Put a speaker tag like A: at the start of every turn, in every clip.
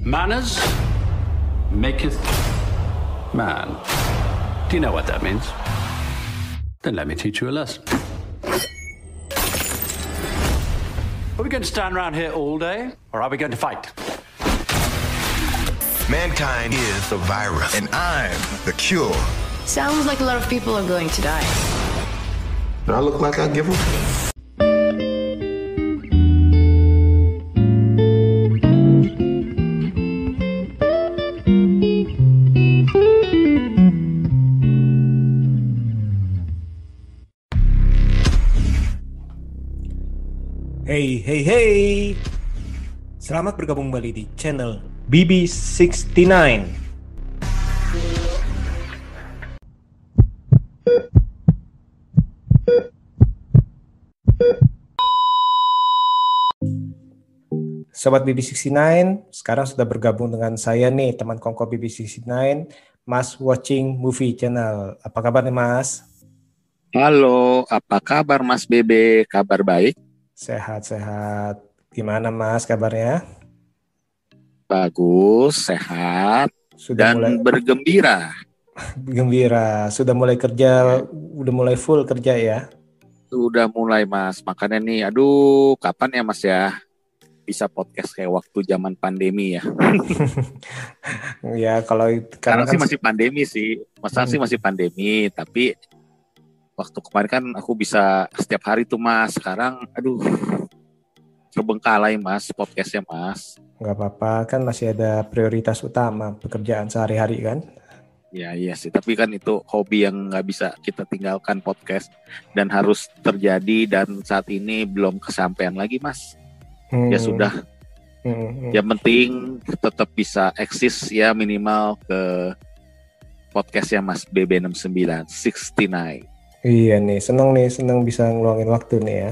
A: Manners maketh man. Do you know what that means? Then let me teach you a lesson. Are we going to stand around here all day, or are we going to fight?
B: Mankind is the virus, and I'm the cure.
C: Sounds like a lot of people are going to die.
B: Do I look like I give a...
D: Hey. Selamat bergabung kembali di channel BB69. Sobat BB69, sekarang sudah bergabung dengan saya nih, teman kongko BB69, Mas Watching Movie Channel. Apa kabar nih, Mas?
E: Halo, apa kabar Mas Bebe? Kabar baik?
D: Sehat. Gimana Mas kabarnya?
E: Bagus, sehat,
D: Sudah
E: dan bergembira.
D: Gembira. Sudah mulai kerja, udah mulai full kerja ya?
E: Udah mulai Mas, makanya nih, aduh kapan ya Mas ya bisa podcast kayak waktu zaman pandemi ya.
D: Ya kalau
E: Sekarang sih masih pandemi sih, sih masih pandemi, tapi waktu kemarin kan aku bisa setiap hari tuh Mas. Sekarang aduh terbengkalai Mas podcastnya Mas.
D: Nggak apa-apa, kan masih ada prioritas utama pekerjaan sehari-hari kan?
E: Ya iya sih, tapi kan itu hobi yang nggak bisa kita tinggalkan, podcast, dan harus terjadi, dan saat ini belum kesampaian lagi Mas. Ya sudah, yang penting tetap bisa eksis ya, minimal ke podcastnya Mas BB69 69.
D: Iya nih, seneng bisa ngeluangin waktu nih ya.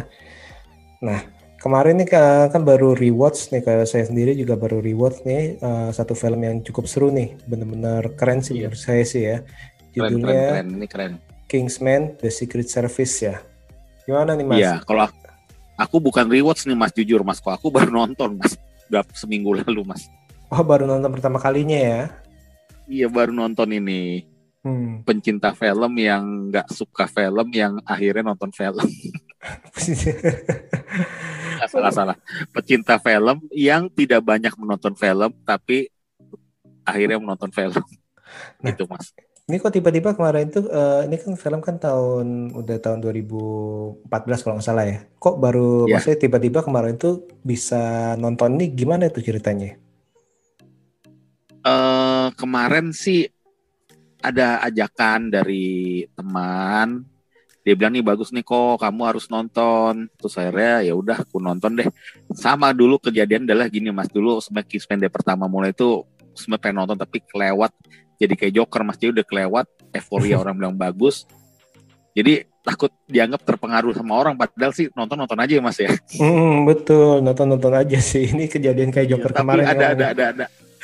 D: Nah, kemarin nih kan baru rewatch nih, kayak saya sendiri juga baru rewatch nih satu film yang cukup seru nih, bener-bener keren sih menurut saya sih ya. Judulnya
E: keren.
D: Kingsman: The Secret Service ya. Gimana nih Mas?
E: Iya, kalau aku bukan rewatch nih Mas, jujur Mas, kok aku baru nonton Mas, udah seminggu lalu Mas.
D: Oh, baru nonton pertama kalinya ya?
E: Iya, baru nonton ini. Pencinta film yang nggak suka film yang akhirnya nonton film. Salah. Pecinta film yang tidak banyak menonton film tapi akhirnya menonton film.
D: Nah,
E: gitu Mas.
D: Ini kok tiba-tiba kemarin tuh ini kan film kan udah tahun 2014 kalau nggak salah ya. Kok baru maksudnya tiba-tiba kemarin tuh bisa nonton nih, gimana itu ceritanya?
E: Kemarin sih ada ajakan dari teman, dia bilang nih bagus nih kok, kamu harus nonton. Terus akhirnya ya udah aku nonton deh. Sama dulu kejadian adalah gini Mas, dulu Kingsman Day pertama mulai itu sempat pengen nonton tapi kelewat, jadi kayak Joker Mas, jadi udah kelewat euforia orang bilang bagus. Jadi takut dianggap terpengaruh sama orang, padahal sih nonton aja ya Mas ya.
D: Betul, nonton aja sih. Ini kejadian kayak Joker
E: ya,
D: kemarin.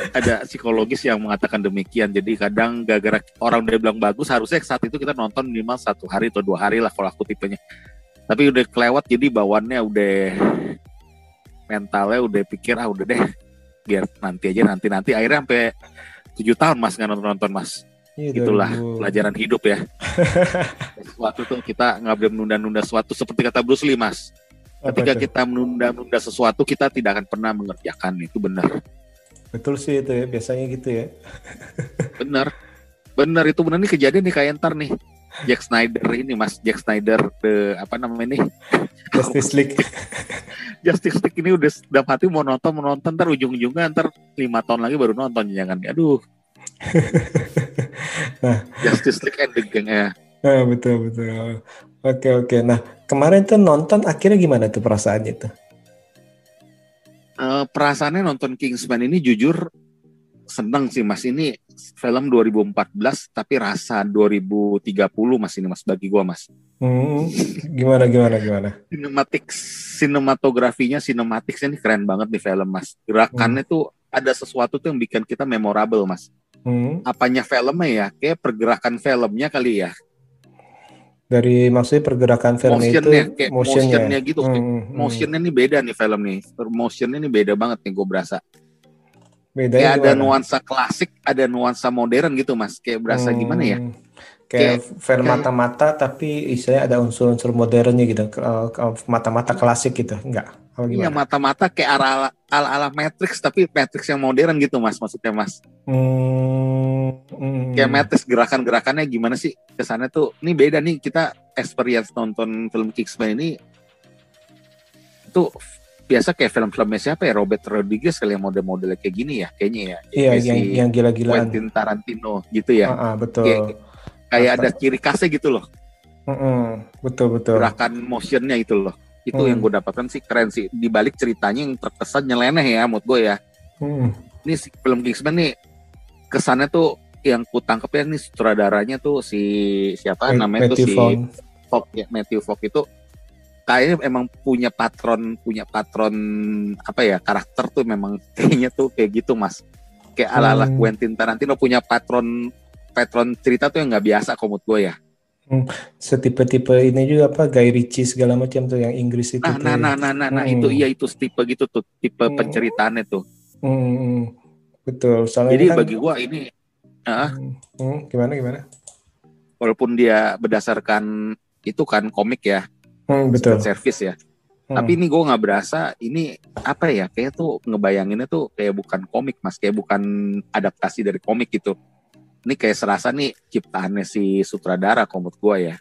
E: Ada psikologis yang mengatakan demikian. Jadi kadang gara-gara orang udah bilang bagus, harusnya saat itu kita nonton minimal 1 hari atau 2 hari lah kalau aku tipenya. Tapi udah kelewat, jadi bawaannya udah, mentalnya udah pikir udah deh, biar nanti aja, nanti akhirnya sampai 7 tahun Mas nggak nonton Mas. Itulah pelajaran hidup ya. Sesuatu tuh kita nggak boleh menunda-nunda sesuatu, seperti kata Bruce Lee Mas. Ketika kita menunda-nunda sesuatu, kita tidak akan pernah mengerjakan, itu benar.
D: Betul sih itu ya, biasanya gitu ya.
E: Bener itu bener nih kejadian nih, kayak ntar nih Zack Snyder apa namanya nih,
D: Justice League
E: ini udah dapat hati mau nonton, ntar ujung-ujungnya ntar 5 tahun lagi baru nonton, jangan aduh. Nah, Justice League and the Gang ya.
D: Betul. Oke. Nah, kemarin tuh nonton akhirnya gimana tuh perasaannya tuh?
E: Perasaannya nonton Kingsman ini jujur seneng sih Mas. Ini film 2014 tapi rasa 2030 Mas, ini Mas, bagi gua Mas.
D: Gimana?
E: Sinematografinya ini keren banget nih film Mas. Gerakannya tuh ada sesuatu tuh yang bikin kita memorable Mas. Apanya filmnya ya? Kayak pergerakan filmnya kali ya.
D: Dari maksudnya pergerakan film
E: motionnya gitu. Motionnya nih beda nih film nih. Motionnya nih beda banget nih gue berasa.
D: Bedanya
E: Kayak ada
D: gimana?
E: nuansa klasik, ada nuansa modern gitu mas. Kayak berasa gimana ya?
D: Kayak film
E: Kayak
D: mata-mata tapi istilahnya ada unsur-unsur modernnya gitu. Mata-mata klasik gitu. Enggak. Apa
E: iya,
D: gimana?
E: mata-mata kayak ala Matrix, tapi Matrix yang modern gitu mas, maksudnya mas. Kayak
D: Hmm.
E: Matrix, gerakan-gerakannya gimana sih kesannya tuh. Ini beda nih, kita experience nonton film Kingsman ini tuh biasa kayak film-filmnya siapa ya, Robert Rodriguez kali yang model-modelnya kayak gini ya kayaknya ya,
D: Iya,
E: kayak
D: yang
E: si
D: gila-gilaan.
E: Quentin Tarantino gitu ya.
D: Betul.
E: Kayak ada
D: Atau,
E: ciri khasnya gitu loh,
D: betul.
E: gerakan motionnya itu loh. Itu yang
D: Hmm.
E: gue dapatkan sih keren sih, dibalik ceritanya yang terkesan nyeleneh ya menurut gue ya.
D: Hmm.
E: Ini si film Kingsman nih kesannya tuh yang ku tangkep ya, nih sutradaranya tuh si siapa namanya tuh
D: Matthew
E: si
D: Vaughn.
E: Fogg ya, Matthew Fogg itu kayaknya emang punya patron apa ya, karakter tuh memang kayaknya tuh kayak gitu mas, kayak ala Quentin Tarantino punya patron cerita tuh yang nggak biasa menurut gue ya.
D: Setipe-tipe ini juga apa Guy Ritchie segala macam tuh yang Inggris itu tuh.
E: Nah itu iya, itu tipe gitu tuh, tipe penceritaannya tuh.
D: Betul. Soalnya ini
E: Jadi
D: kan
E: bagi gue ini
D: gimana?
E: walaupun dia berdasarkan itu kan komik ya,
D: Betul.
E: Secret Service ya. Tapi ini gue nggak berasa ini apa ya, kayak tuh ngebayanginnya tuh kayak bukan komik mas, kayak bukan adaptasi dari komik gitu. Ini kayak serasa nih ciptaannya si sutradara menurut gue ya.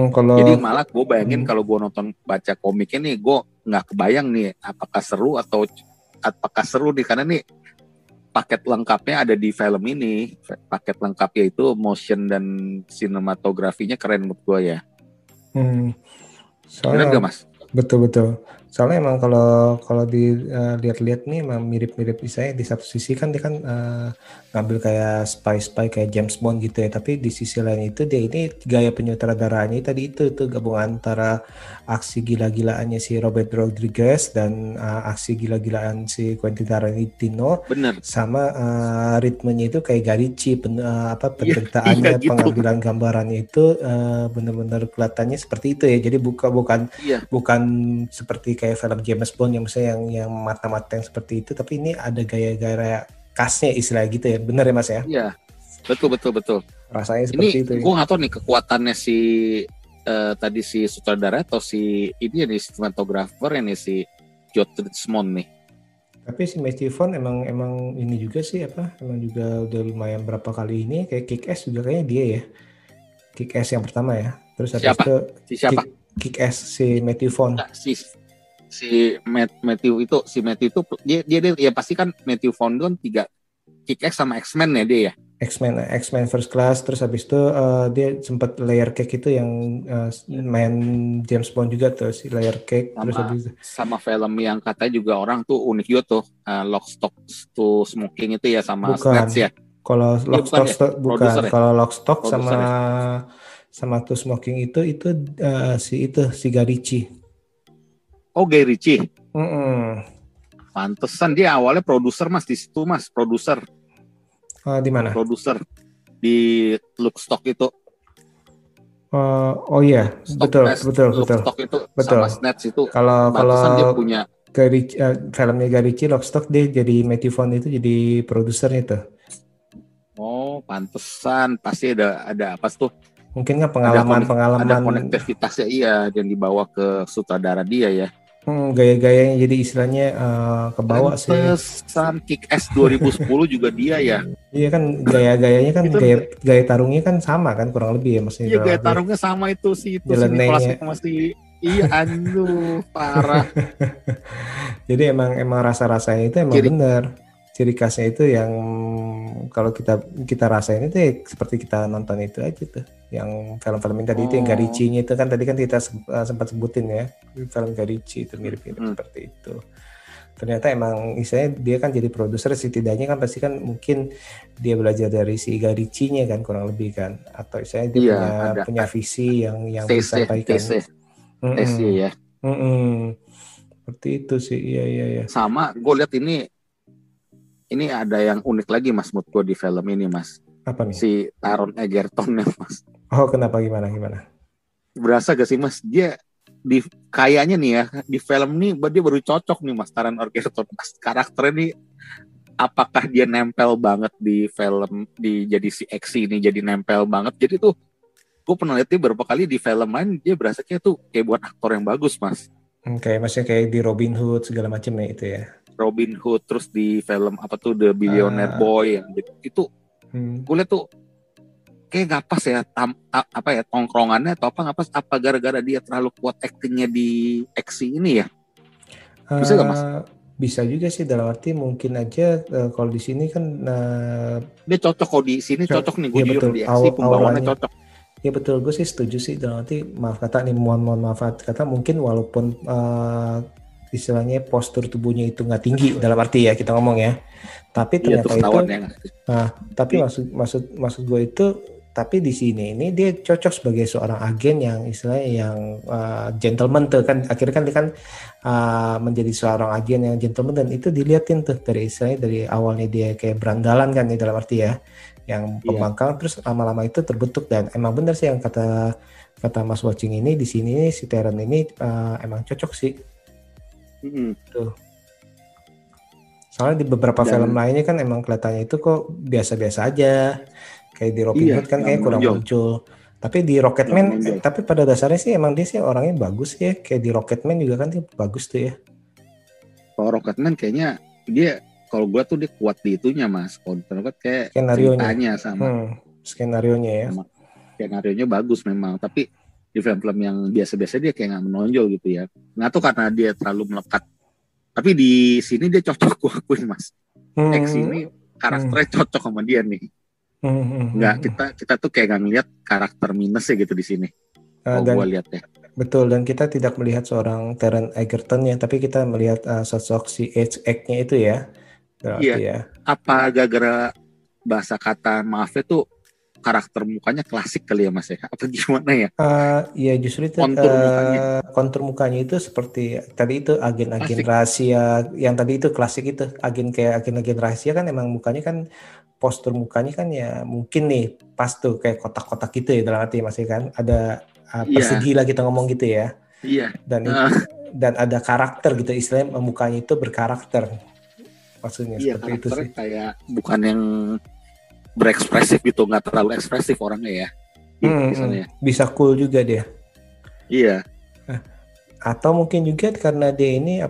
E: Jadi malah gue bayangin kalau gue nonton baca komiknya nih, gue nggak kebayang nih apakah seru nih, karena nih paket lengkapnya ada di film ini. Paket lengkapnya itu motion dan sinematografinya keren menurut gue ya. Bener gak mas?
D: Betul. Soalnya emang kalau dilihat-lihat nih emang mirip-mirip, misalnya di satu sisi kan dia kan ngambil kayak spy kayak James Bond gitu ya, tapi di sisi lain itu dia ini gaya penyutradaranya tadi itu gabungan antara aksi gila-gilaannya si Robert Rodriguez dan aksi gila-gilaan si Quentin Tarantino.
E: Bener.
D: Sama ritmenya itu kayak Guy Ritchie, penceritaannya, gitu. Pengambilan gambarannya itu benar-benar kelihatannya seperti itu ya. Jadi bukan seperti kayak film James Bond yang misalnya yang mata-mata yang seperti itu, tapi ini ada gaya-gaya khasnya istilah gitu ya. Benar ya mas ya?
E: Iya, betul. Rasanya
D: seperti itu.
E: Gue nggak tahu nih kekuatannya si tadi si sutradara atau si ini nih sinematografer ini si Joe Richmond nih.
D: Tapi si Matthew Vaughn emang ini juga sih emang juga udah lumayan berapa kali ini, kayak Kick-Ass juga kayaknya dia ya. Kick-Ass yang pertama ya. Terus habis itu
E: siapa?
D: Kick-Ass si Matthew Vaughn.
E: Matthew itu dia ya pasti kan Matthew Vaughn kan 3 Kick-Ass sama X-Men ya dia ya.
D: X-Men First Class, terus habis itu dia sempat Layer Cake itu yang main James Bond juga tuh si Layer Cake. Terus habis itu
E: sama film yang katanya juga orang tuh unik juga tuh, Lock, Stock to Smoking itu ya, sama Snatch ya.
D: Kalau Lock, Stock bukan. Kalau Lock, Stock sama To Smoking itu si Guy Ritchie.
E: Oh, Guy Ritchie. Pantesan dia awalnya produser mas di situ mas, produser.
D: Di mana?
E: Produser di Lock, Stock itu.
D: Oh iya, betul.
E: Stock itu sama Snatch itu.
D: Kalau
E: dia punya
D: filmnya Guy Ritchie, Lock, Stock, dia jadi Matthew Vaughn itu jadi produsernya tuh.
E: Oh, pantesan pasti ada apa tuh?
D: Mungkin kan pengalaman
E: ada konektivitasnya iya yang dibawa ke sutradara dia ya.
D: Gaya-gayanya jadi istilahnya kebawa sih.
E: Pantesan Kick-Ass 2010 juga dia ya.
D: Iya kan gaya-gayanya kan gaya tarungnya kan sama kan kurang lebih ya maksudnya.
E: Iya gaya tarungnya sama itu si Nicolas masih iya aduh parah.
D: Jadi emang rasa-rasanya itu emang benar. Ciri khasnya itu yang kalau kita rasain itu ya seperti kita nonton itu aja tuh. Yang film-film yang tadi itu yang Guy Ritchie-nya itu kan tadi kan kita sempat sebutin ya. Film Guy Ritchie itu mirip-mirip seperti itu. Ternyata emang istilahnya dia kan jadi produser, setidaknya kan pasti kan mungkin dia belajar dari si Guy Ritchie-nya kan kurang lebih kan, atau istilahnya dia punya visi yang disampaikan.
E: Ya.
D: Seperti itu sih, iya.
E: Sama gue lihat ini ada yang unik lagi mas menurut gue di film ini mas.
D: Apa nih?
E: Si Taron Egerton-nya mas.
D: Oh kenapa gimana?
E: Berasa gak sih mas dia kayaknya nih ya di film ini dia baru cocok nih mas Taron Egerton mas, karakternya nih apakah dia nempel banget di film di jadi si X ini jadi nempel banget. Jadi tuh gue pernah lihat dia beberapa kali di film lain dia berasa kayak tuh kayak buat aktor yang bagus mas.
D: Kayak maksudnya kayak di Robin Hood segala macam ya itu ya.
E: Robin Hood terus di film apa tuh The Billionaire Boy yang gitu itu gue lihat tuh kayak nggak pas ya apa ya tongkrongannya atau apa nggak pas apa gara-gara dia terlalu kuat actingnya di X ini ya bisa nggak mas?
D: Bisa juga sih dalam arti mungkin aja kalau di sini kan
E: dia cocok kalau di sini cocok nih gue jujur di X pembawaannya cocok.
D: Ya betul, gue sih setuju sih dalam arti maaf kata nih mohon maaf kata mungkin walaupun istilahnya postur tubuhnya itu nggak tinggi dalam arti ya kita ngomong ya, tapi ternyata itu tapi maksud gue itu tapi di sini ini dia cocok sebagai seorang agen yang istilahnya yang gentleman tuh kan akhirnya kan dia kan menjadi seorang agen yang gentleman dan itu dilihatin tuh dari istilahnya dari awalnya dia kayak berandalan kan nih dalam arti ya yang pembangkang terus lama-lama itu terbentuk dan emang benar sih yang kata Mas Watching ini di sini si Taron ini emang cocok sih. Tuh. Soalnya di beberapa film lainnya kan emang kelihatannya itu kok biasa-biasa aja. Kayak di Robin Hood kan kayak kurang muncul. Tapi di Rocketman tapi pada dasarnya sih emang dia sih orangnya bagus ya. Kayak di Rocketman juga kan dia bagus tuh ya.
E: Kalau Rocketman kayaknya dia kalau gue tuh dia kuat di itunya mas, kalau kayak
D: skenarionya
E: sama
D: skenarionya ya.
E: Skenarionya bagus memang, tapi di film-film yang biasa-biasa dia kayak nggak menonjol gitu ya. Nggak tuh karena dia terlalu melekat. Tapi di sini dia cocok gue akuin mas. X ini karakternya cocok sama dia nih. Nggak kita tuh kayak nggak ngeliat karakter minusnya gitu di sini. Kalau gue lihat ya.
D: Betul, dan kita tidak melihat seorang Taron Egerton ya, tapi kita melihat sosok si X-nya itu ya.
E: Iya. Ya. Apa gara-gara bahasa kata maafnya tuh karakter mukanya klasik kali ya mas ya? Apa gimana ya?
D: Ya justru itu kontur mukanya itu seperti tadi itu agen-agen
E: klasik.
D: Rahasia yang tadi itu klasik itu kayak agen-agen rahasia kan emang mukanya kan postur mukanya kan ya mungkin nih pas tuh kayak kotak-kotak gitu ya dalam arti mas ya kan ada persegi lah kita ngomong gitu ya.
E: Iya.
D: Dan ada karakter gitu istilahnya mukanya itu berkarakter. Maksudnya seperti itu sih.
E: Kayak bukan yang berekspresif gitu, nggak terlalu ekspresif orangnya ya.
D: Bisa cool juga dia.
E: Iya.
D: Atau mungkin juga karena dia ini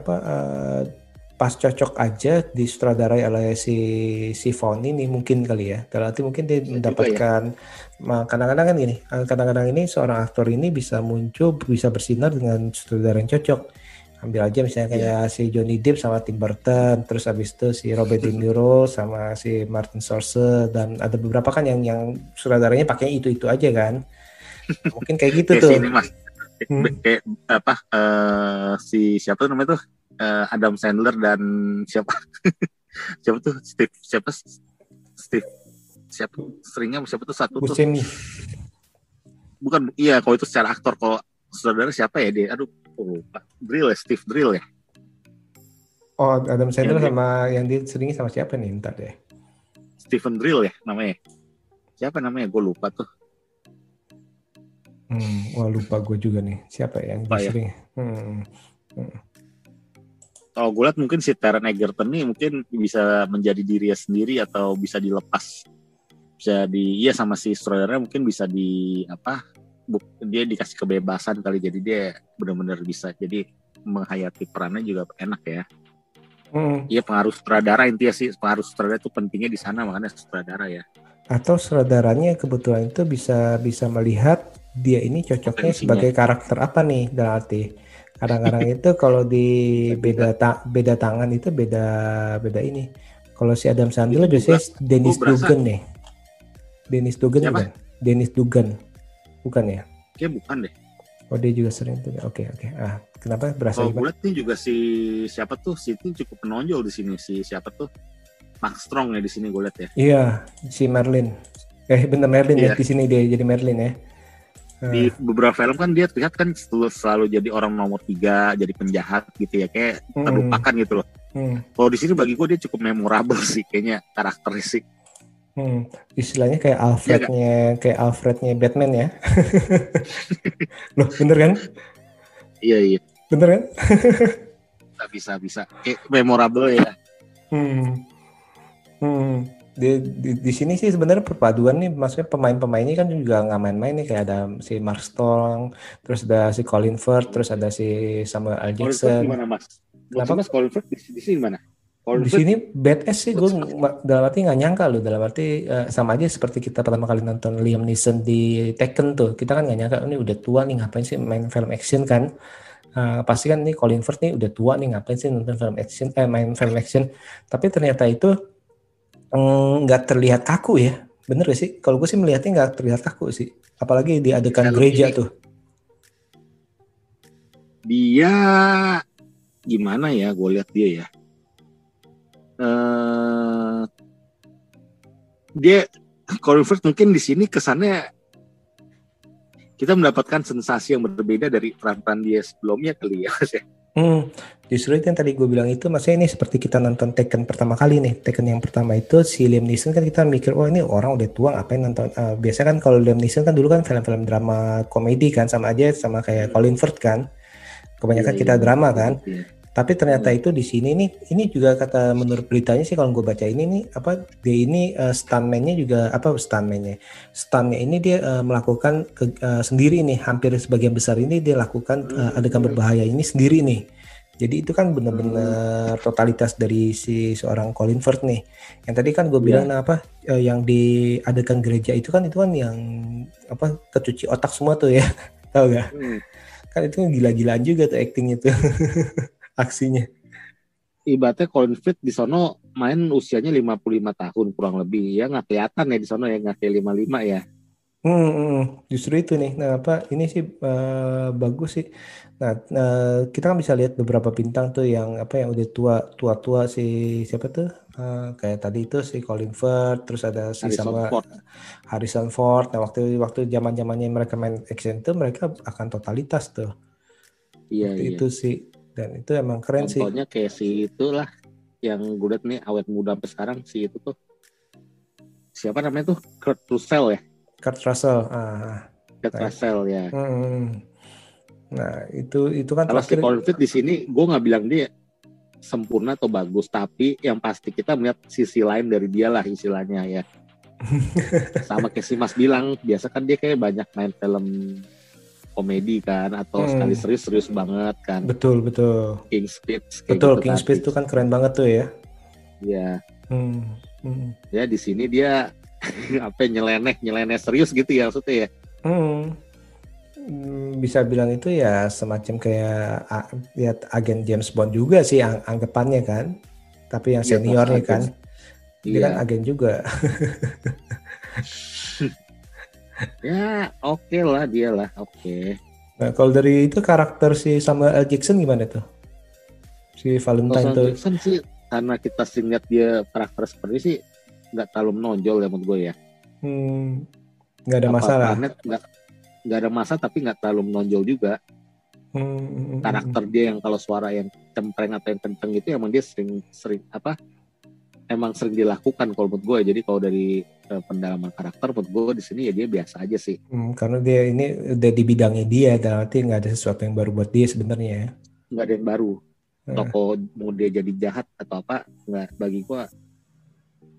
D: pas cocok aja disutradarai oleh si Vaughn ini mungkin kali ya. Berarti mungkin dia mendapatkan kadang-kadang kan gini, kadang-kadang ini seorang aktor ini bisa muncul, bisa bersinar dengan sutradara yang cocok. Ambil aja misalnya kayak si Johnny Depp sama Tim Burton, terus abis itu si Robert De Niro sama si Martin Scorsese dan ada beberapa kan yang sutradaranya pakai itu aja kan. Mungkin kayak gitu tuh.
E: Sini mas, kayak apa si siapa tuh namanya tuh Adam Sandler dan siapa tuh Steve seringnya siapa tuh satu
D: Buscemi.
E: Tuh bukan iya kalau itu secara aktor kalau saudara siapa ya dia Steve Drill ya
D: Adam Sandler sama yang dia seringnya sama siapa nih ntar deh
E: Stephen Drill ya namanya siapa namanya gue lupa tuh
D: lupa gue juga nih siapa yang dia sering
E: kalau gue lihat mungkin si Taron Egerton nih mungkin bisa menjadi dirinya sendiri atau bisa dilepas bisa sama si sutradara mungkin bisa dia dikasih kebebasan kali jadi dia benar-benar bisa jadi menghayati perannya juga enak ya. Iya pengaruh sutradara intinya sih pengaruh sutradara itu pentingnya di sana makanya sutradara ya.
D: Atau sutradaranya kebetulan itu bisa melihat dia ini cocoknya sebagai karakter apa nih dalam arti kadang-kadang itu kalau di beda tangan itu beda ini. Kalau si Adam Sandler biasanya Dennis Dugan nih. Dennis Dugan bukan? Dennis Dugan. Bukan ya?
E: Kayaknya bukan deh.
D: Oh dia juga sering tuh. Oke. Kenapa berasa
E: gimana? Kalau gue nih juga si siapa tuh si itu cukup menonjol di sini si siapa tuh Mark Strong ya di sini gue lihat ya.
D: Iya, si Merlin. Bener Merlin ya di sini dia jadi Merlin ya.
E: Di beberapa film kan dia terlihat kan selalu jadi orang nomor 3, jadi penjahat gitu ya kayak terlupakan gitu loh. Kalau di sini bagi gue dia cukup memorable sih kayaknya karakternya sih.
D: Istilahnya kayak Alfrednya Batman ya. Loh bener kan?
E: Iya.
D: Bener kan?
E: bisa kayak memorable ya.
D: Di sini sih sebenarnya perpaduan nih, maksudnya pemain-pemainnya kan juga nggak main-main nih, kayak ada si Mark Strong, terus ada si Colin Firth, terus ada si Samuel L.
E: Colin Firth
D: Jackson.
E: gimana Mas?
D: Kenapa?
E: Mas Colin Firth di sini mana?
D: Di sini badass sih, gue dalam arti nggak nyangka loh, dalam arti sama aja seperti kita pertama kali nonton Liam Neeson di Taken tuh, kita kan nggak nyangka ini udah tua nih ngapain sih main film action kan. Pasti kan nih Colin Firth nih udah tua nih ngapain sih nonton film action, main film action. Tapi ternyata itu nggak terlihat kaku ya, bener gak sih? Kalau gue sih melihatnya nggak terlihat kaku sih, apalagi di adegan gereja tuh.
E: Dia gimana ya, gue lihat dia ya. Dia Colin Firth mungkin di sini kesannya kita mendapatkan sensasi yang berbeda dari peran-peran dia sebelumnya kali ya.
D: Justru itu yang tadi gue bilang itu, maksudnya ini seperti kita nonton Taken pertama kali nih. Taken yang pertama itu si Liam Neeson kan kita mikir, oh ini orang udah tua ngapain nonton. Biasanya kan kalau Liam Neeson kan dulu kan film-film drama komedi kan, sama aja sama kayak Colin Firth kan. Kebanyakan kita drama kan. Tapi ternyata itu di sini nih, ini juga kata menurut beritanya sih kalau gue baca ini nih, dia ini stuntnya ini dia melakukan sendiri nih, hampir sebagian besar ini dia lakukan adegan berbahaya ini sendiri nih. Jadi itu kan benar-benar totalitas dari si seorang Colin Firth nih. Yang tadi kan gue bilang yang di adegan gereja itu kan yang kecuci otak semua tuh ya, tahu gak? Kan itu gila-gilaan juga tuh actingnya tuh. Aksinya.
E: Ibaratnya Colin Firth di sono main usianya 55 tahun kurang lebih ya, nggak kelihatan ya di sono ya, nggak kayak 55 ya.
D: Justru itu nih. Nah ini sih bagus sih. Nah kita kan bisa lihat beberapa bintang tuh yang udah tua si siapa tuh, kayak tadi itu si Colin Firth, terus ada si Harrison Ford. Nah waktu zamannya mereka main action tuh mereka akan totalitas tuh. Iya. Itu sih. Dan itu emang keren.
E: Contohnya sih. Contohnya kayak si itulah yang gue liat nih awet muda sampai sekarang, si itu tuh siapa namanya tuh, Kurt Russell ya.
D: Kurt Russell.
E: Russell ya.
D: Nah itu kan.
E: Kalau si Colin Firth di sini gue nggak bilang dia sempurna atau bagus, tapi yang pasti kita melihat sisi lain dari dia lah istilahnya ya. Sama kayak si Mas bilang, biasa kan dia kayak banyak main film komedi kan, atau sekali serius banget kan.
D: Betul.
E: King's Speech.
D: Betul, King's Speech itu kan keren banget tuh ya.
E: Iya. Ya di sini dia nyeleneh serius gitu ya maksudnya ya.
D: Bisa bilang itu ya semacam kayak agen James Bond juga sih anggapannya kan. Tapi yang seniornya kan. Dia kan agen juga. Ya
E: oke lah dia lah, oke.
D: Nah kalau dari itu karakter si Samuel L. Jackson gimana tuh? Si Valentine tuh.
E: Jackson sih karena kita sering lihat dia karakter seperti sih nggak terlalu menonjol ya menurut gue ya.
D: Nggak ada masalah.
E: Nggak ada masalah tapi nggak terlalu menonjol juga. Karakter dia yang kalau suara yang cempreng atau yang kenceng itu emang dia sering emang sering dilakukan kalau menurut gue. Jadi kalau dari pendalaman karakter menurut gue di sini ya dia biasa aja sih.
D: Karena dia ini udah di bidangnya dia, dalam arti nggak ada sesuatu yang baru buat dia sebenarnya.
E: Nggak ada yang baru. Toko mau dia jadi jahat atau apa, nggak, bagi gue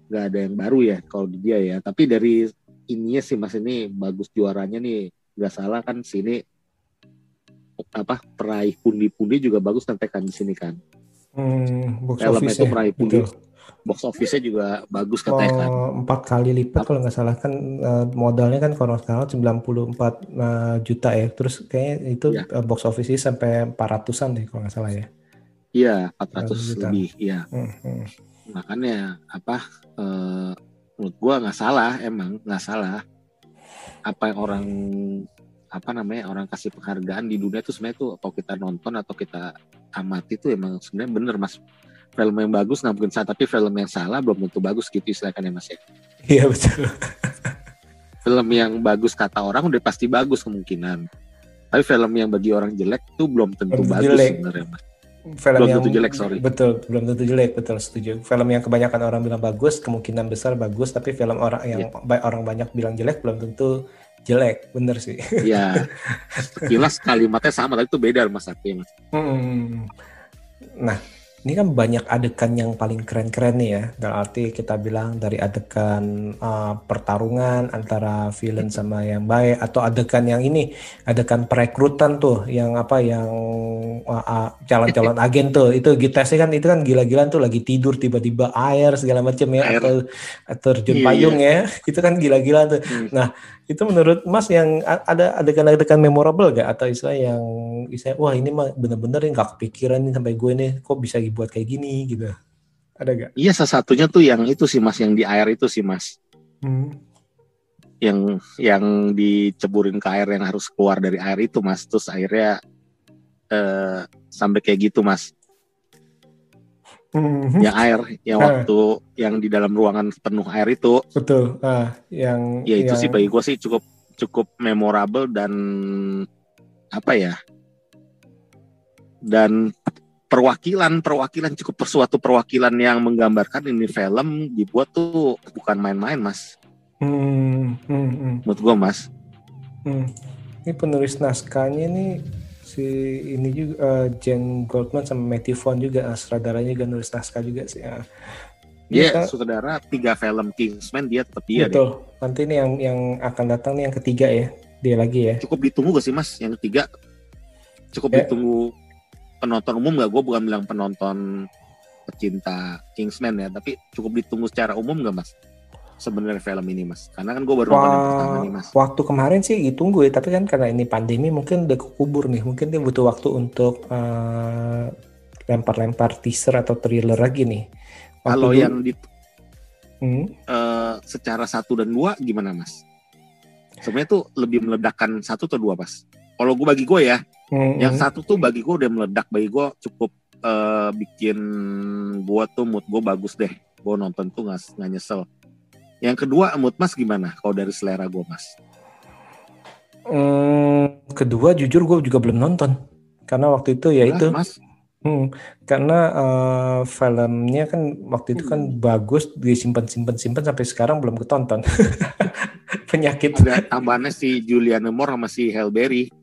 E: nggak ada yang baru ya kalau di dia ya. Tapi dari ininya sih Mas, ini bagus juaranya nih, nggak salah kan sini peraih pundi-pundi juga bagus kan tekan di sini kan.
D: Box
E: filmnya itu meraih pundi.
D: Betul.
E: Box office-nya juga bagus katanya kan.
D: 4 kali lipat kalau nggak salah kan, modalnya kan kalau nggak salah 94 juta ya. Terus kayaknya itu box office-nya sampai 400-an deh kalau nggak salah ya.
E: Iya, 400 lebih. Iya. Makanya menurut gua nggak salah, emang nggak salah. Apa yang orang kasih penghargaan di dunia itu sebenarnya tuh kalau kita nonton atau kita amati itu emang sebenarnya bener Mas. Film yang bagus nggak mungkin salah, tapi film yang salah belum tentu bagus gitu istilahnya Mas ya.
D: Iya betul.
E: Film yang bagus kata orang udah pasti bagus kemungkinan. Tapi film yang bagi orang jelek tuh belum tentu bagus sebenarnya Mas. Belum tentu jelek, sorry.
D: Betul, belum tentu jelek, betul, setuju. Film yang kebanyakan orang bilang bagus, kemungkinan besar bagus, tapi film orang yang orang banyak bilang jelek belum tentu jelek, bener sih.
E: Iya. Sekilas kalimatnya sama, tapi itu beda Mas Aki Mas.
D: Nah, ini kan banyak adegan yang paling keren-keren nih ya. Dalam arti kita bilang dari adegan pertarungan antara villain sama yang baik, atau adegan yang ini, adegan perekrutan tuh, yang calon-calon agen tuh, itu gitasnya kan, itu kan gila-gilaan tuh, lagi tidur tiba-tiba air segala macam ya, atau terjun payung ya, itu kan gila-gilaan tuh. Nah, itu menurut Mas yang ada adegan-adegan memorable gak? Atau istilah wah ini mah bener-bener nggak kepikiran nih sampai gue nih kok bisa dibuat kayak gini gitu. Ada gak?
E: Iya, salah satunya tuh yang itu sih Mas, yang di air itu sih Mas. Yang diceburin ke air, yang harus keluar dari air itu Mas. Terus akhirnya sampai kayak gitu Mas. Yang air, yang waktu yang di dalam ruangan penuh air itu.
D: Betul.
E: Itu sih bagi gue sih cukup memorable dan apa ya? Dan perwakilan cukup suatu perwakilan yang menggambarkan ini film dibuat tuh bukan main-main Mas. Menurut gue Mas.
D: Ini penulis naskahnya nih ini juga Jen Goldman sama Matthew Vaughn juga, sutradaranya juga nulis naskah juga sih.
E: Sutradara 3 film Kingsman dia tetap dia.
D: Betul. Deh. Nanti ini yang akan datang nih yang ketiga ya, dia lagi ya.
E: Cukup ditunggu gak sih Mas yang ketiga? Cukup ditunggu penonton umum gak? Gue bukan bilang penonton pecinta Kingsman ya, tapi cukup ditunggu secara umum gak Mas? Sebenarnya film ini Mas, karena kan gue baru nonton yang pertama nih Mas.
D: Waktu kemarin sih ditunggu ya, tapi kan karena ini pandemi mungkin udah kekubur nih, mungkin dia butuh waktu untuk lempar-lempar teaser atau trailer lagi nih.
E: Kalau yang secara 1 dan 2 gimana Mas? Sebenarnya tuh lebih meledakkan 1 atau 2 Mas? Kalau bagi gue ya, yang 1 tuh bagi gue udah meledak, bagi gue cukup bikin gue tuh mood gue bagus deh, gue nonton tuh nggak nyesel. Yang kedua mood Mas gimana kalau dari selera gue Mas?
D: Kedua jujur gue juga belum nonton, karena waktu itu ya itu
E: Mas?
D: Karena filmnya kan waktu itu kan bagus, disimpan sampai sekarang belum ketonton. Penyakit.
E: Ada tambahannya si Julianne Moore sama si Halle Berry,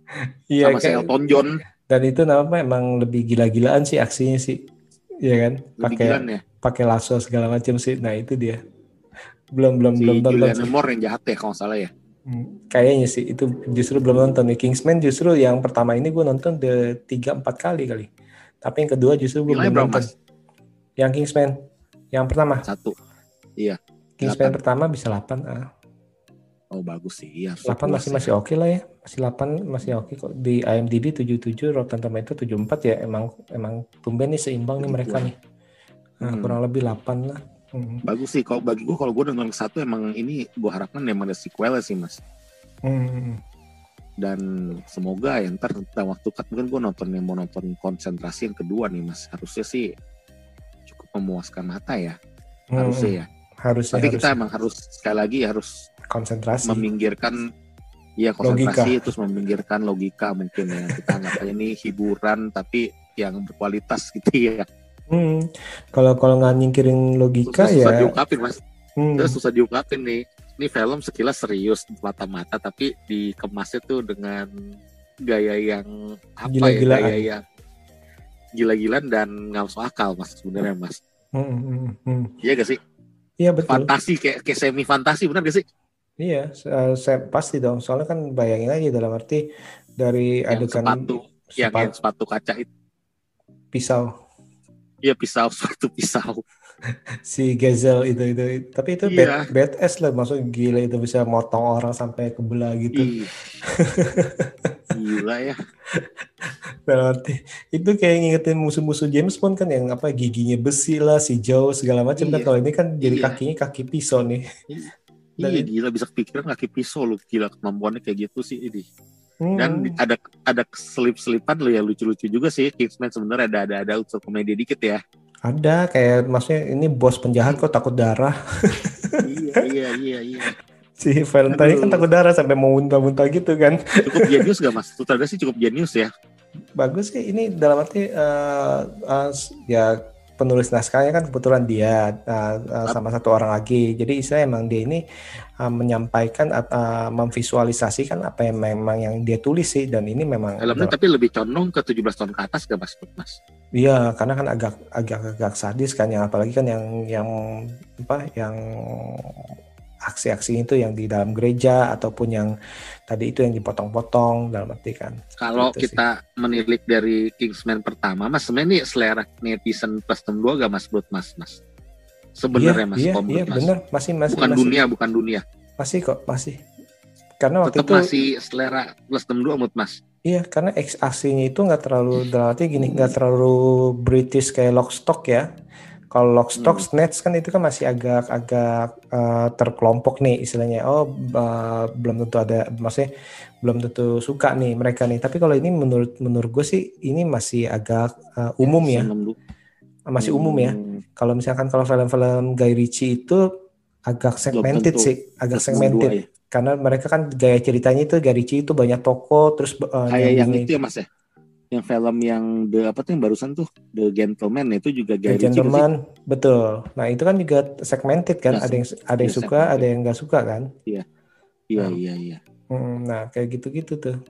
E: sama si Elton John.
D: Dan itu emang lebih gila-gilaan sih aksinya sih, ya kan? Pakai lasso segala macam sih. Nah itu dia. Belum
E: Julianne Moore yang jahat ya kalau salah ya.
D: Kayaknya sih itu justru belum nonton nih. Kingsman justru yang pertama ini gue nonton 3-4 kali. Tapi yang kedua justru gue belum nonton. Mas? Yang Kingsman yang pertama
E: 1. Iya.
D: Kingsman 8. Pertama bisa 8.
E: Oh bagus sih. Iya,
D: 8 masih oke lah ya. Masih 8 masih oke kok. Di IMDb 77, Rotten Tomatoes 74 ya. Emang tumben nih seimbang nih mereka nih. Kurang lebih 8 lah.
E: Bagus sih kalau bagi gue, kalau gue nonton 1 emang ini gue harapkan emang ada sequelnya sih Mas. Dan semoga ya ntar waktu mungkin gue mau nonton konsentrasi yang kedua nih Mas, harusnya sih cukup memuaskan mata ya. Harusnya ya. Tapi kita emang harus sekali lagi harus
D: konsentrasi,
E: meminggirkan konsentrasi logika. Terus meminggirkan logika mungkin ya. Kita anggapnya ini hiburan tapi yang berkualitas gitu ya.
D: Kalau nggak nyingkirin logika susah
E: ya diungkapin Mas. Susah diungkapin nih. Ini film sekilas serius mata-mata tapi dikemasnya tuh dengan gaya yang
D: gila-gilaan.
E: Gaya yang gila-gilaan dan nggak masuk akal Mas sebenarnya Mas. Iya gak sih?
D: Iya betul.
E: Fantasi kayak semi fantasi, benar gak sih?
D: Iya, saya pasti dong. Soalnya kan bayangin aja dalam arti dari adegan
E: sepatu kaca itu.
D: Pisau.
E: Iya sepatu pisau.
D: Si Gazelle itu. Tapi itu badass lah, maksudnya gila itu bisa motong orang sampai kebelah gitu.
E: Gila ya.
D: Berarti itu kayak ngingetin musuh-musuh James Bond kan, yang giginya besi lah, si Joe segala macam kan. Kalau ini kan jadi kakinya kaki pisau nih.
E: Gila bisa kepikiran kaki pisau lu, gila kemampuannya kayak gitu sih ini. Dan ada selip-selipan lo ya, lucu-lucu juga sih Kingsman sebenarnya, ada unsur komedi dikit ya.
D: Ada kayak maksudnya ini bos penjahat kok takut darah.
E: Iya.
D: Si Valentine kan takut darah sampai mau muntah-muntah gitu kan.
E: Cukup jenius gak Mas? Sutradara sih cukup jenius ya.
D: Bagus sih ini dalam arti ya penulis naskahnya kan kebetulan dia sama satu orang lagi. Jadi istilahnya emang dia ini menyampaikan, memvisualisasikan apa yang memang yang dia tulis sih, dan ini memang
E: Filmnya tapi lebih condong ke 17 tahun ke atas gak Mas?
D: Iya, karena kan agak sadis kan, yang apalagi kan yang aksi-aksi itu yang di dalam gereja ataupun yang tadi itu yang dipotong-potong dalam arti kan.
E: Kalau
D: gitu
E: kita menilik dari Kingsman pertama, Mas, sebenarnya ini selera netizen plus 62 gak Mas menurut Mas? Sebenarnya Mas,
D: iya,
E: Mas.
D: benar, masih
E: Bukan dunia.
D: Masih kok. Karena waktu
E: tetap
D: itu
E: masih selera plus 62 menurut Mas.
D: Iya, karena aksinya itu nggak terlalu, berarti gini, nggak terlalu British kayak Lockstock ya. Kalau Lockstock, Snatch kan itu kan masih agak terkelompok nih istilahnya. Belum tentu ada, maksudnya belum tentu suka nih mereka nih. Tapi kalau ini menurut gue sih ini masih agak umum ya. Masih umum ya. Kalau misalkan kalau film-film Guy Ritchie itu agak segmented sih, agak segmented. Ya? Karena mereka kan gaya ceritanya itu Guy Ritchie itu banyak toko, terus
E: kayak yang itu ya Mas ya. Yang film yang yang barusan tuh The Gentleman itu juga Guy Ritchie.
D: Gentleman, betul. Nah itu kan juga segmented kan, ada yang suka, ada yang nggak suka kan.
E: Iya.
D: Nah kayak gitu-gitu tuh.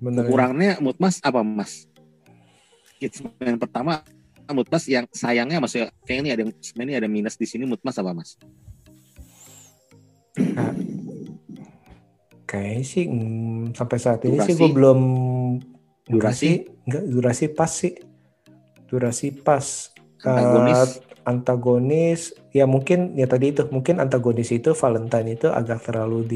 E: Kurangnya menurut Mas apa Mas? Kingsman pertama menurut Mas yang sayangnya maksudnya kayak ini ada minus di sini, menurut Mas apa Mas?
D: Nah, kayaknya sih sampai saat ini sih gue belum. Durasi pas sih. Durasi pas. Antagonis ya mungkin ya tadi itu, mungkin antagonis itu Valentine itu agak terlalu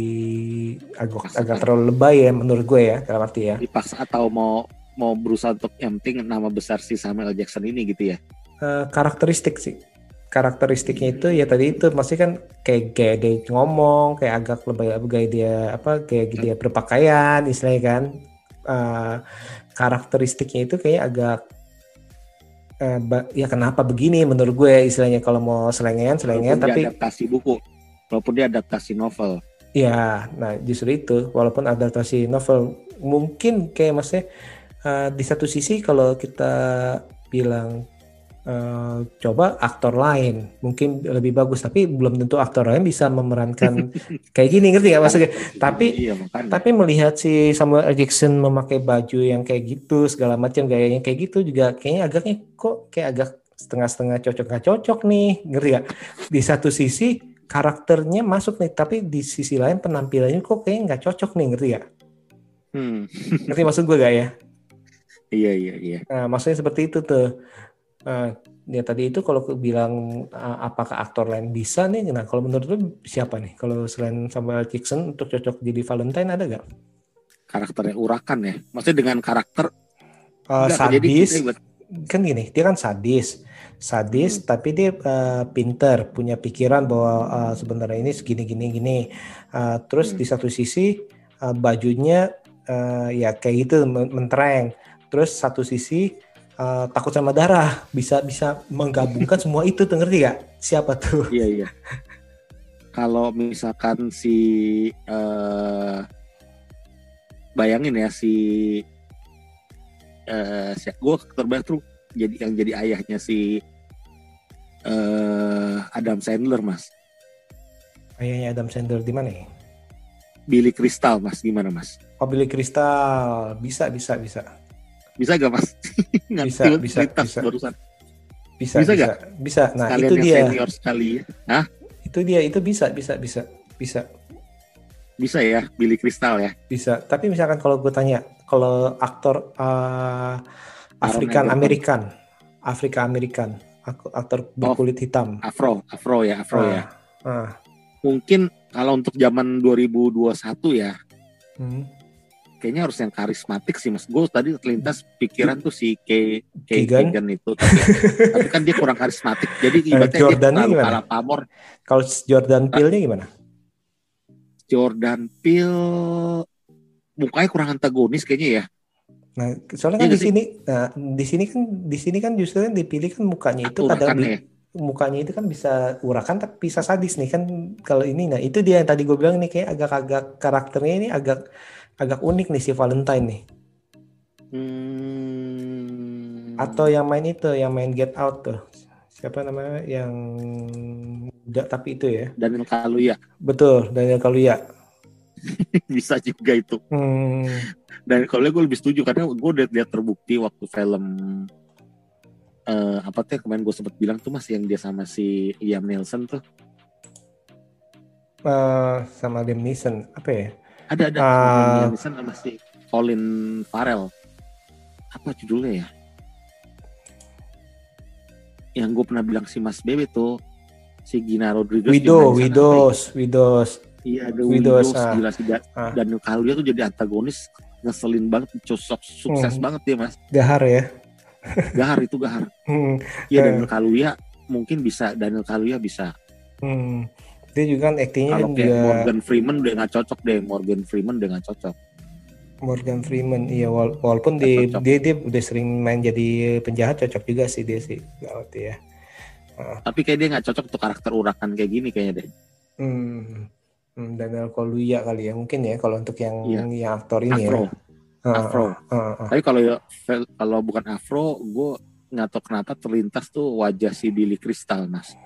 D: terlalu lebay ya menurut gue ya, dalam arti ya.
E: Dipaksa atau mau berusaha untuk yang penting nama besar si Samuel L. Jackson ini gitu ya. Karakteristiknya itu ya tadi itu masih kan kayak dia ngomong kayak agak lebay dia kayak dia berpakaian istilahnya kan. Karakteristiknya itu kayak agak ya kenapa begini menurut gue istilahnya, kalau mau selengean tapi dia adaptasi buku walaupun dia adaptasi novel.
D: Iya, nah justru itu walaupun adaptasi novel mungkin kayak maksudnya di satu sisi kalau kita bilang coba aktor lain mungkin lebih bagus, tapi belum tentu aktor lain bisa memerankan kayak gini, ngerti nggak maksudnya? Tapi melihat si Samuel L. Jackson memakai baju yang kayak gitu segala macam, gayanya kayak gitu juga kayaknya agak setengah-setengah cocok nggak cocok nih, ngerti nggak? Di satu sisi karakternya masuk nih, tapi di sisi lain penampilannya kok kayaknya nggak cocok nih, ngerti nggak? Ngerti maksud gue gak ya?
E: Iya.
D: Nah, maksudnya seperti itu tuh. Ya tadi itu kalau bilang apakah aktor lain bisa nih, nah kalau menurut lu siapa nih kalau selain Samuel Jackson untuk cocok jadi Valentine, ada gak?
E: Karakternya urakan ya, maksudnya dengan karakter
D: sadis kan gini, dia kan sadis tapi dia pinter, punya pikiran bahwa sebenarnya ini segini terus di satu sisi bajunya ya kayak gitu mentereng, terus satu sisi takut sama darah, bisa menggabungkan semua itu, tuh ngerti gak? Siapa tuh?
E: Iya. Kalau misalkan bayangin ya gue terbaru jadi ayahnya si Adam Sandler Mas.
D: Ayahnya Adam Sandler di mana ya?
E: Billy Crystal Mas, gimana Mas?
D: Oh Billy Crystal, bisa.
E: Bisa gak Mas?
D: Bisa.
E: Barusan.
D: Bisa gak? Bisa. Nah sekalian itu dia.
E: Senior sekali. Hah?
D: Itu bisa.
E: Bisa ya, Billy Crystal ya.
D: Bisa. Tapi misalkan kalau gue tanya, kalau aktor Afrika Amerikan, aktor berkulit hitam.
E: Afro ya. Mungkin kalau untuk zaman 2021 ya. Kayaknya harus yang karismatik sih Mas. Gue tadi terlintas pikiran tuh si Keegan itu, tapi kan dia kurang karismatik. Jadi ibaratnya
D: Jordan
E: dia terlalu kalah pamor.
D: Kalau Jordan Peele-nya gimana?
E: Jordan Peele mukanya kurang antagonis kayaknya ya.
D: Nah, soalnya kan di sini kan justru yang dipilih kan mukanya itu mukanya itu kan bisa urakan tapi bisa sadis nih kan kalau ini. Nah, itu dia yang tadi gue bilang nih, kayak agak karakternya ini agak unik nih si Valentine nih. Atau yang main Get Out tuh. siapa namanya yang muda tapi itu ya.
E: Daniel Kaluuya.
D: Betul, Daniel Kaluuya.
E: Bisa juga itu. Dan kalau gue lebih setuju karena gue udah lihat terbukti waktu film apa tuh kemarin gue sempat bilang tuh mas yang dia sama si Liam Neeson tuh.
D: Sama Liam Neeson apa ya?
E: Ada Liam Neeson sama si Colin Farrell. Apa judulnya ya? Yang gue pernah bilang si Mas Bebe tuh si Gina Rodriguez.
D: Widows.
E: Iya, The Widows gila sih. Daniel Kaluuya tuh jadi antagonis ngeselin banget, sukses banget dia mas.
D: Gahar ya.
E: Gahar. Iya Daniel Kaluuya mungkin bisa.
D: Dia juga kan aktingnya
E: kalau kayak
D: juga...
E: Morgan Freeman udah nggak cocok.
D: Morgan Freeman iya walaupun dia udah sering main jadi penjahat, cocok juga sih dia sih gawat ya.
E: Tapi kayak dia nggak cocok untuk karakter urakan kayak gini kayaknya deh.
D: Daniel Kaluuya kali ya mungkin ya kalau untuk yang aktor ini
E: Afro. Tapi kalau bukan Afro, gue nggak tahu kenapa terlintas tuh wajah si Billy Crystal mas.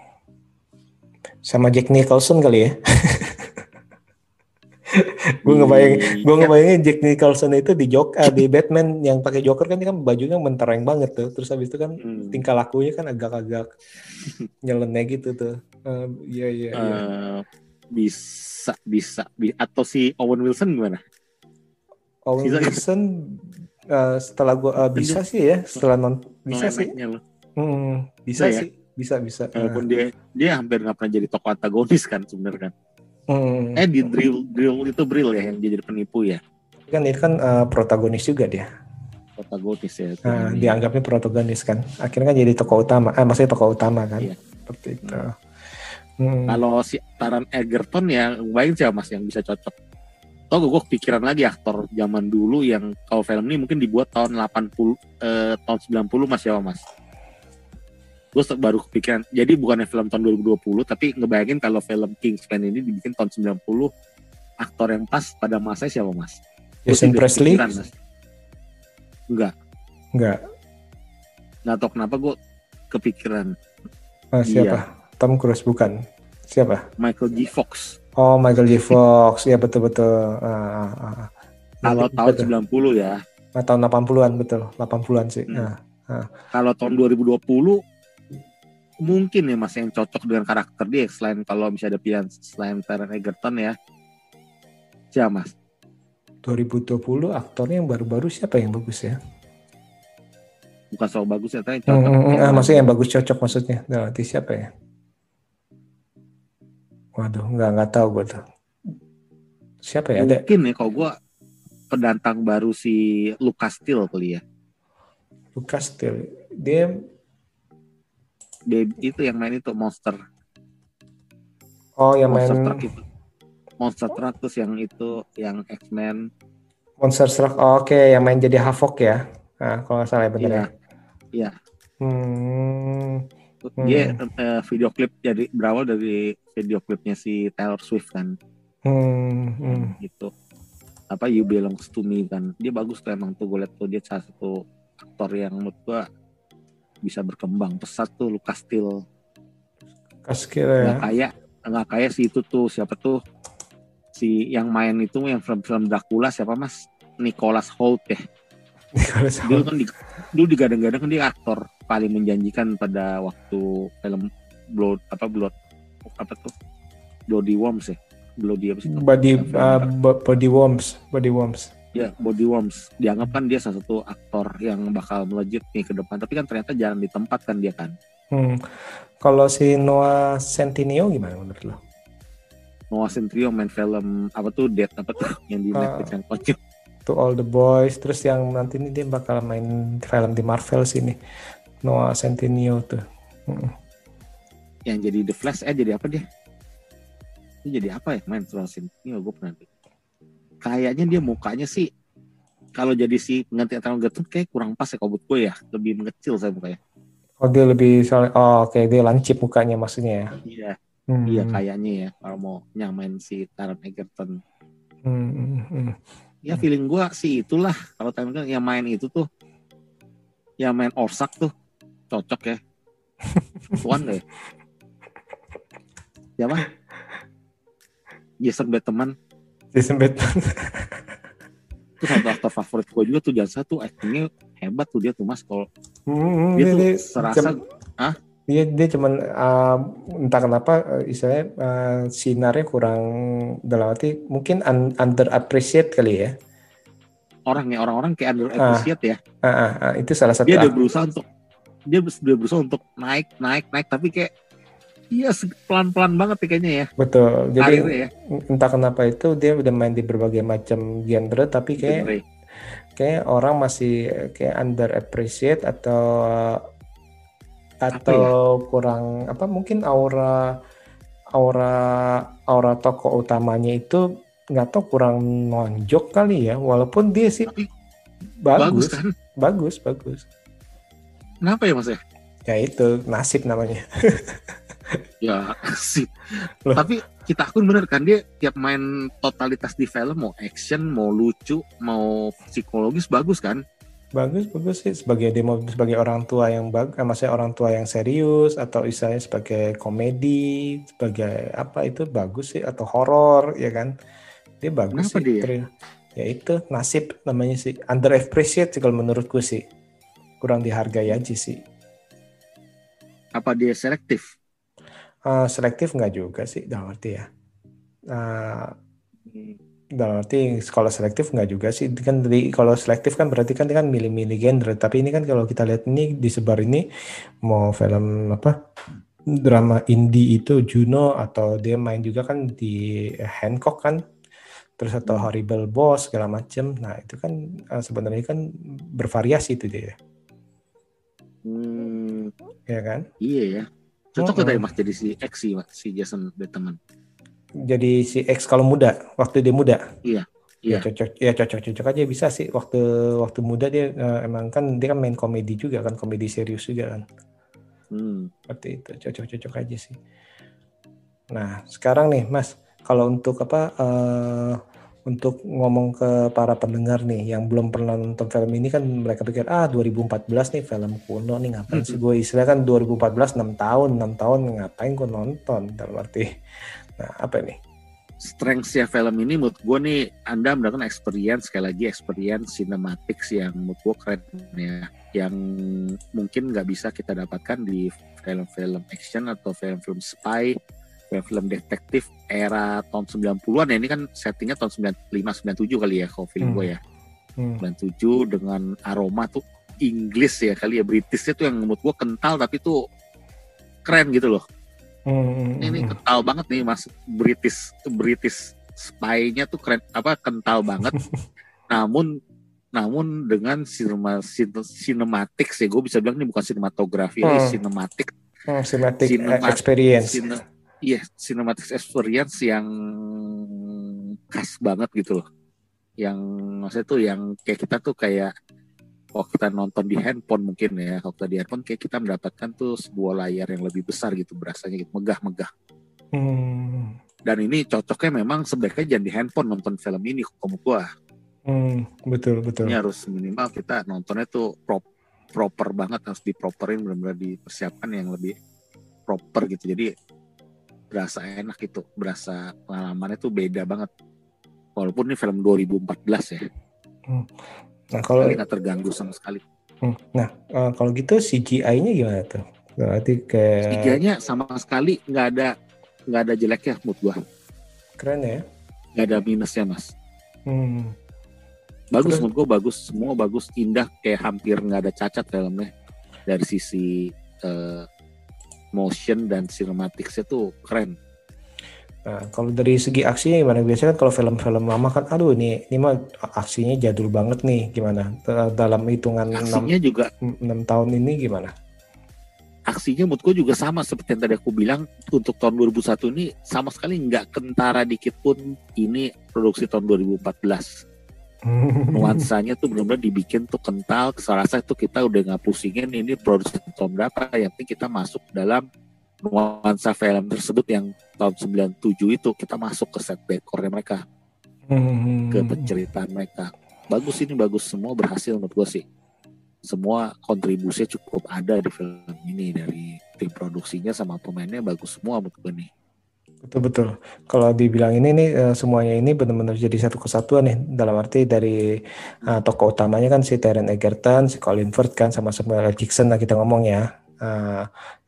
D: Sama Jack Nicholson kali ya. Gue ngebayangin Jack Nicholson itu di Batman yang pakai Joker kan dia kan bajunya mentereng banget tuh. Terus habis itu kan tingkah lakunya kan agak-agak nyeleneh gitu tuh. Iya.
E: Bisa atau si Owen Wilson gimana?
D: Owen Wilson setelah gue bisa sih ya setelah bisa sih. Bisa sih. Bisa.
E: Walaupun dia hampir nggak pernah jadi tokoh antagonis kan sebenarnya kan. Di drill itu Brill ya yang dia jadi penipu ya.
D: Kan itu kan protagonis juga dia.
E: Protagonis ya.
D: Dianggapnya protagonis kan. Akhirnya kan jadi tokoh utama. Maksudnya tokoh utama kan. Iya. Seperti itu.
E: Kalau si Taron Egerton ya, bayangin siapa mas yang bisa cocok. Gue kepikiran lagi aktor zaman dulu yang kalau film ini mungkin dibuat tahun 90 tahun 90 mas siapa mas? Gue baru kepikiran. Jadi bukannya film tahun 2020 tapi ngebayangin kalau film Kingsman ini dibikin tahun 90, aktor yang pas pada masa siapa mas?
D: Jason Presley?
E: Enggak. Nggak tahu kenapa gue kepikiran.
D: Siapa? Iya. Tom Cruise bukan. Siapa?
E: Michael J. Fox.
D: Oh, Michael J. Fox. Ya betul.
E: Kalau tahun 90 ya.
D: Tahun 80-an betul. 80-an sih.
E: Kalau tahun 2020 mungkin ya mas yang cocok dengan karakter dia selain kalau bisa ada pilihan selain Taron Egerton ya. Siapa mas? 2020
D: aktornya yang baru-baru siapa yang bagus ya?
E: Bukan soal bagus ya, tapi cocok.
D: Maksudnya yang bagus cocok maksudnya. Nah, nanti siapa ya? Waduh, nggak tahu gue tuh. Siapa ya?
E: Mungkin ya kalau gue pendatang baru si Lucas Till kali ya.
D: Lucas Till, dia
E: itu yang main itu Monster.
D: Oh, yang
E: Monster
D: main
E: Truck itu. Monster Truck terus yang itu yang X-Men.
D: Monster Truck, oke, yang main jadi Havok ya. Nah, kalau nggak salah ya benar ya.
E: Iya.
D: Dia
E: video klip jadi berawal dari video klipnya si Taylor Swift kan. Gitu. Apa You Belongs to Me kan. Dia bagus tuh emang tuh gue liat tuh dia salah satu aktor yang menurut gue bisa berkembang pesat tuh Lucas Till.
D: Ya.
E: Nggak kayak si itu tuh siapa tuh si yang main itu yang film Dracula siapa mas? Nicholas Hoult ya. Dulu digadang-gadang kan dia aktor paling menjanjikan pada waktu film Bloody Worms ya.
D: Body Worms.
E: Ya, Body Worms. Dianggap kan dia salah satu aktor yang bakal melejit nih ke depan, tapi kan ternyata jarang ditempatkan dia kan.
D: Kalau si Noah Centineo gimana menurut lo?
E: Noah Centineo main film apa tuh Dead apa tuh yang di Netflix yang kocok.
D: To All the Boys, terus yang nanti ini dia bakal main film di Marvel sini. Noah Centineo tuh.
E: Yang jadi The Flash jadi apa dia? Dia jadi apa ya main Noah Centineo gue pernah. Kayaknya dia mukanya sih kalau jadi si pengganti Taron Egerton kayak kurang pas ya kalau buat gue ya, lebih mengecil saya mukanya.
D: Oh dia lebih oke, dia lancip mukanya maksudnya ya.
E: Iya. Iya kayaknya ya kalau mau nyamain si Taron Egerton. Ya feeling gue sih itulah kalau Taron Egerton yang main itu tuh yang main Orsak tuh cocok ya. Tuan nggak ya? Siapa? Jason Bateman.
D: Jason Bateman.
E: Itu satu aktor favorit gue juga tuh, Jansa tuh actingnya hebat tuh dia tuh Mas. Kalau dia tuh serasa
D: dia cuman entah kenapa istilahnya sinarnya kurang, dalam arti mungkin under appreciate kali ya.
E: Orang-orang kayak under appreciate ya.
D: Itu salah satu.
E: Dia udah berusaha untuk naik tapi kayak iya pelan-pelan banget kayaknya ya.
D: Betul. Jadi
E: ya.
D: Entah kenapa itu dia udah main di berbagai macam genre tapi kayak orang masih kayak under appreciate atau kurang apa, mungkin aura tokoh utamanya itu nggak tahu kurang nonjok kali ya, walaupun dia sih
E: tapi
D: bagus
E: kan?
D: bagus.
E: Kenapa ya Mas ya?
D: Ya itu nasib namanya.
E: Ya sih. Tapi kita akun bener kan, dia tiap main totalitas di film, mau action, mau lucu, mau psikologis, bagus kan?
D: Bagus sih sebagai orang tua yang maksudnya orang tua yang serius, atau istilahnya sebagai komedi, sebagai apa itu bagus sih, atau horor ya kan, dia bagus. Kenapa sih dia? Ya itu nasib namanya sih, under appreciate sih kalau menurutku sih, kurang dihargai aja sih.
E: Apa dia selektif?
D: Selektif nggak juga sih, dalam arti ya. Dalam arti kalau selektif nggak juga sih, kan kalau selektif kan berarti kan milih-milih genre, tapi ini kan kalau kita lihat ini disebar ini mau film apa, drama indie itu Juno, atau dia main juga kan di Hancock kan, terus atau Horrible Boss segala macem. Nah itu kan sebenarnya kan bervariasi itu dia. Ya kan?
E: Iya ya. Cocok katanya Mas jadi si X sih Mas, si Jason Bateman. Jadi
D: si X kalau muda, waktu dia muda.
E: Iya.
D: Ya cocok aja bisa sih, waktu muda dia emang kan dia kan main komedi juga kan, komedi serius juga kan. Seperti itu, cocok aja sih. Nah sekarang nih Mas, kalau untuk untuk ngomong ke para pendengar nih yang belum pernah nonton film ini, kan mereka pikir 2014 nih film kuno nih, ngapain sih gue, istilah kan 2014 6 tahun ngapain gue nonton, dalam arti. Nah apa nih
E: strengths ya film ini menurut gue nih, Anda mendapatkan experience, sekali lagi experience cinematics yang menurut gue keren ya, yang mungkin nggak bisa kita dapatkan di film-film action atau film-film spy, film detektif era tahun 90-an ya. Ini kan settingnya tahun 95-97 kali ya kalau film gue ya. 97 dengan aroma tuh Inggris ya kali ya, Britishnya tuh yang menurut gue kental tapi tuh keren gitu loh. Ini kental banget nih Mas, British spy-nya tuh keren, kental banget. Namun dengan cinematic sih, gue bisa bilang ini bukan sinematografi, ini cinematic experience. Cinematic experience yang khas banget gitu loh. Yang maksudnya tuh yang kayak kita tuh kayak kalau kita nonton di handphone mungkin ya, kalau kita di handphone kayak kita mendapatkan tuh sebuah layar yang lebih besar gitu, berasanya gitu, megah-megah. Dan ini cocoknya memang sebaiknya jangan di handphone nonton film ini kalau gua.
D: Betul.
E: Ini harus minimal kita nontonnya tuh proper banget, harus diproperin, benar-benar dipersiapkan yang lebih proper gitu. Jadi berasa enak gitu, berasa pengalamannya tuh beda banget. Walaupun ini film 2014 ya.
D: Nah kalau
E: nggak terganggu sama sekali.
D: Nah kalau gitu CGI-nya gimana tuh? Berarti kayak
E: CGI-nya sama sekali nggak ada jeleknya menurut gua.
D: Keren ya?
E: Nggak ada minusnya Mas. Bagus menurut gua, bagus, semua bagus, indah, kayak hampir nggak ada cacat filmnya dari sisi motion dan cinematics-nya tuh keren.
D: Nah, kalau dari segi aksinya gimana? Biasanya kan kalau film-film lama kan, ini mah aksinya jadul banget nih, gimana? Dalam hitungan
E: aksinya
D: 6 tahun ini gimana?
E: Aksinya menurutku juga sama seperti yang tadi aku bilang, untuk tahun 2001 ini sama sekali nggak kentara dikit pun ini produksi tahun 2014. Nuansanya tuh benar-benar dibikin tuh kental, serasa tuh kita udah nggak pusingin ini produksi tahun berapa, yang penting kita masuk dalam nuansa film tersebut yang tahun 97 itu, kita masuk ke set dekornya mereka, ke penceritaan mereka. Bagus, ini bagus, semua berhasil menurut gue sih. Semua kontribusinya cukup ada di film ini, dari tim produksinya sama pemainnya bagus semua menurut gue nih.
D: Betul-betul. Kalau dibilang ini nih semuanya ini benar-benar jadi satu kesatuan nih. Dalam arti dari tokoh utamanya kan si Taron Egerton, si Colin Firth kan sama Samuel L. Jackson lah kita ngomong ya.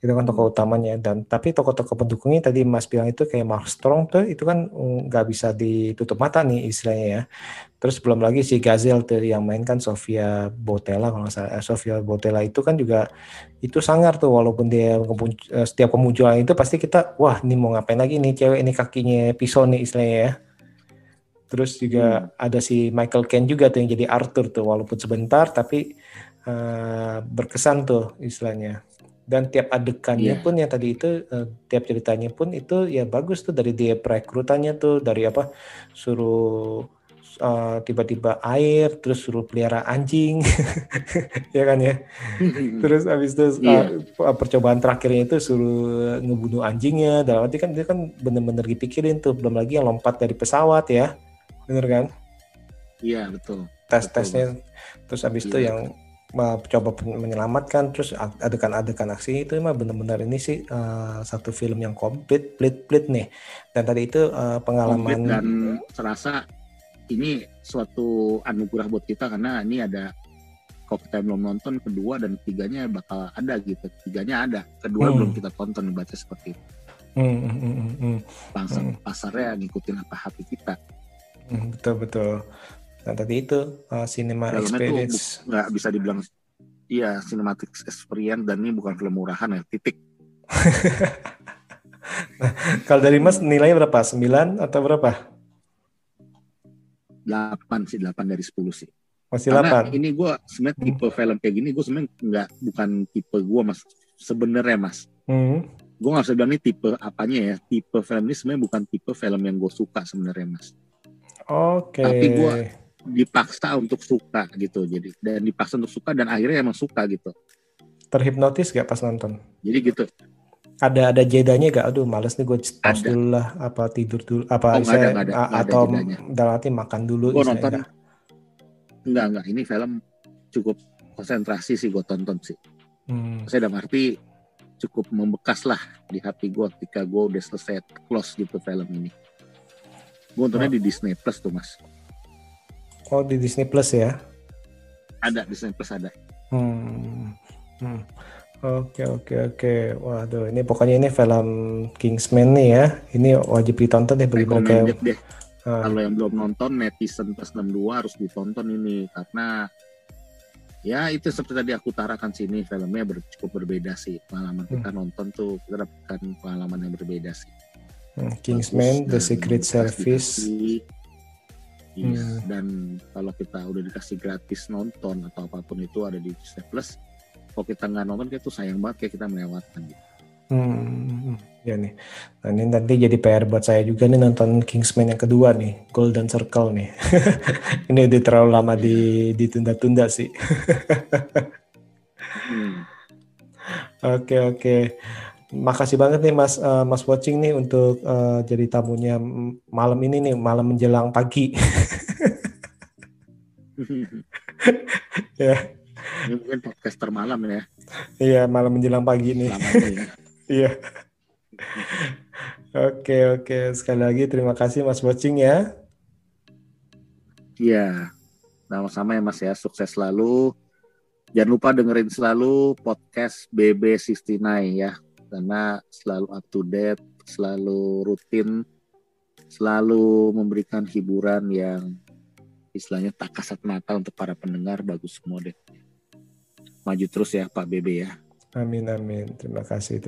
D: Itu kan tokoh utamanya. Dan tapi tokoh-tokoh pendukungnya tadi Mas bilang itu kayak Mark Strong tuh itu kan nggak bisa ditutup mata nih istilahnya ya. Terus belum lagi si Gazelle tuh yang main kan Sofia Boutella kalau nggak salah. Sofia Boutella itu kan juga itu sangar tuh walaupun dia setiap kemunculan itu pasti kita wah ini mau ngapain lagi nih cewek ini kakinya pisau nih istilahnya ya. Terus juga ada si Michael Caine juga tuh yang jadi Arthur tuh walaupun sebentar tapi berkesan tuh istilahnya. Dan tiap adegannya pun yang tadi itu tiap ceritanya pun itu ya bagus tuh dari dia perekrutannya tuh dari apa suruh tiba-tiba air terus suruh pelihara anjing ya kan ya terus habis itu percobaan terakhirnya itu suruh ngebunuh anjingnya dalam arti kan dia kan bener-bener dipikirin tuh belum lagi yang lompat dari pesawat ya bener kan
E: iya betul
D: tes-tesnya terus habis itu yang coba menyelamatkan terus adegan-adegan aksi itu mah benar-benar ini sih satu film yang komplit plit nih dan tadi itu pengalaman
E: komplit dan serasa ini suatu anugerah buat kita karena ini ada kalau kita belum nonton kedua dan tiganya bakal ada gitu tiganya ada kedua belum kita tonton baca seperti itu pasarnya ngikutin apa hati kita
D: betul nah tadi itu cinema experience
E: nggak bisa dibilang iya cinematic experience dan ini bukan film murahan ya titik.
D: Nah, kalau dari Mas nilainya berapa 9 atau berapa
E: 8 dari 10 sih.
D: Masih
E: karena
D: 8.
E: Ini gue sebenarnya tipe film kayak gini gue sebenarnya bukan tipe gue Mas sebenarnya Mas. Gue nggak bisa bilang ini tipe apanya ya. Tipe film ini sebenarnya bukan tipe film yang gue suka sebenarnya Mas.
D: Oke.
E: Tapi gue dipaksa untuk suka gitu. Jadi dan dipaksa untuk suka dan akhirnya emang suka gitu.
D: Terhipnotis gak pas nonton?
E: Jadi gitu.
D: Ada jedanya gak? Aduh males nih gue pause dulu lah apa tidur dulu apa
E: nggak ada
D: atau
E: jedanya.
D: dalam arti makan dulu
E: gue nonton enggak ini film cukup konsentrasi sih gue tonton sih saya dalam arti cukup membekas lah di hati gue ketika gue udah selesai close gitu film ini gue nontonnya di Disney Plus tuh Mas.
D: Di Disney Plus ya
E: ada Disney Plus ada.
D: Oke. Waduh, ini pokoknya ini film Kingsman nih ya. Ini wajib ditonton deh bagi mereka.
E: Deh. Kalau yang belum nonton netizen plus 62 harus ditonton ini karena ya itu seperti tadi aku utarakan sini filmnya cukup berbeda sih. Pengalaman kita nonton tuh kita dapatkan pengalaman yang berbeda sih.
D: Kingsman, The Secret Service.
E: Iya, dan kalau kita udah dikasih gratis nonton atau apapun itu ada di Disney Plus. Kalau kita nggak nonton kayak itu sayang banget kayak kita melewatkan gitu.
D: Ya nih. Nah ini nanti jadi PR buat saya juga nih nonton Kingsman yang kedua nih, Golden Circle nih. Ini udah terlalu lama ditunda-tunda sih. Oke. Makasih banget nih Mas Watching nih untuk jadi tamunya malam ini nih, malam menjelang pagi. Ya.
E: Ini mungkin podcaster malam ya.
D: Iya, malam menjelang pagi nih.
E: Ya.
D: Iya. Oke. Sekali lagi terima kasih Mas Watching ya.
E: Iya. Sama-sama ya Mas ya. Sukses selalu. Jangan lupa dengerin selalu podcast BB69 ya. Karena selalu up to date, selalu rutin, selalu memberikan hiburan yang istilahnya tak kasat mata untuk para pendengar. Bagus semua deh. Maju terus ya Pak BB ya.
D: Amin. Terima kasih.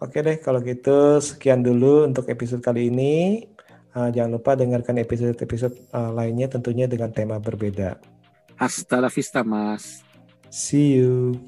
D: Oke deh kalau gitu sekian dulu untuk episode kali ini. Jangan lupa dengarkan episode lainnya tentunya dengan tema berbeda.
E: Hasta la vista Mas.
D: See you.